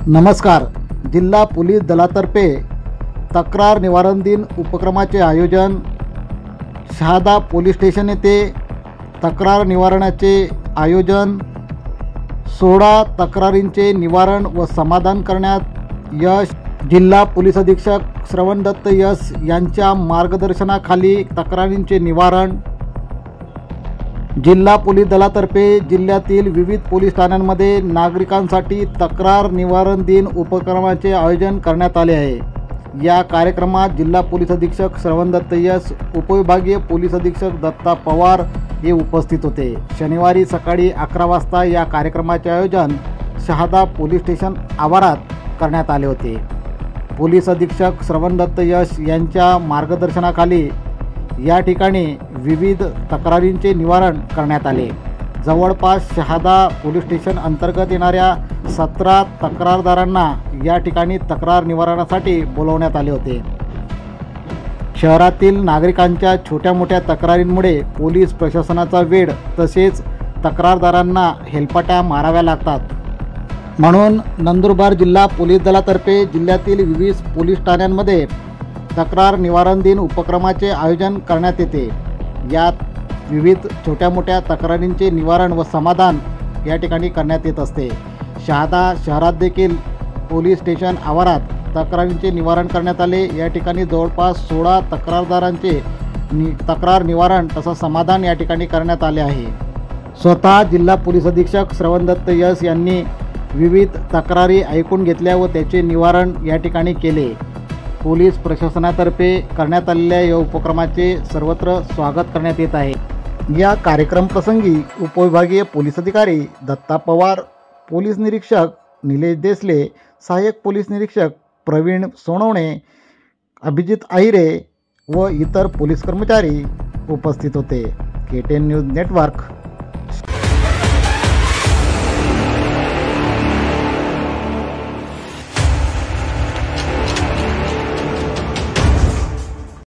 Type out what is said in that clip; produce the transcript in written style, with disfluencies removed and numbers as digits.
नमस्कार. जिल्हा पोलीस दलातर्फे तक्रार निवारण दिन उपक्रमाचे आयोजन शहादा पोलीस स्टेशन येथे तक्रार निवारणाचे आयोजन 16 तक्रारींचे निवारण व समाधान करण्यात यश. जिल्हा पोलीस अधीक्षक श्रवण दत्त यस यांच्या मार्गदर्शनाखाली तक्रारींचे निवारण. जिल्हा पोलीस दलातर्फे जिल्ह्यातील विविध पोलीस ठाण्यांमध्ये नागरिकांसाठी तक्रार निवारण दिन उपक्रमाचे आयोजन करण्यात आले आहे. या कार्यक्रमात जिल्हा पोलीस अधीक्षक श्रवण दत्त यस, उपविभागीय पोलीस अधीक्षक दत्ता पवार हे उपस्थित होते. शनिवारी सकाळी 11 वाजता या कार्यक्रमाचे आयोजन शहादा पोलीस स्टेशन आवारात करण्यात आले होते. पोलीस अधीक्षक श्रवण दत्त यस यांच्या मार्गदर्शनाखाली या ठिकाणी विविध तक्रारींचे निवारण करण्यात आले. जवळपास शहादा पोलीस स्टेशन अंतर्गत येणाऱ्या 17 तक्रारदारांना या ठिकाणी तक्रार निवारणासाठी बोलवण्यात आले होते. शहरातील नागरिकांच्या छोट्या मोठ्या तक्रारींमुळे पोलीस प्रशासनाचा वेळ तसेच तक्रारदारांना हेलपाट्या माराव्या लागतात. म्हणून नंदुरबार जिल्हा पोलीस दलातर्फे जिल्ह्यातील विविध पोलीस ठाण्यांमध्ये तक्रार निवारण दिन उपक्रमाचे आयोजन करण्यात येते. यात विविध छोट्या मोठ्या तक्रारींचे निवारण व समाधान या ठिकाणी करण्यात येत असते. शहादा शहरात देखील पोलीस स्टेशन आवारात तक्रारींचे निवारण करण्यात आले. या ठिकाणी जवळपास 16 तक्रारदारांचे तक्रार निवारण तसं समाधान या ठिकाणी करण्यात आले आहे. स्वतः जिल्हा पोलीस अधीक्षक श्रवण दत्त यस यांनी विविध तक्रारी ऐकून घेतल्या व त्याचे निवारण या ठिकाणी केले. पोलीस प्रशासनातर्फे करण्यात आलेल्या या उपक्रमाचे सर्वत्र स्वागत करण्यात येत आहे. या कार्यक्रमप्रसंगी उपविभागीय पोलीस अधिकारी दत्ता पवार, पोलीस निरीक्षक निलेश देसले, सहाय्यक पोलीस निरीक्षक प्रवीण सोनवणे, अभिजित आहिरे व इतर पोलीस कर्मचारी उपस्थित होते. KTN news network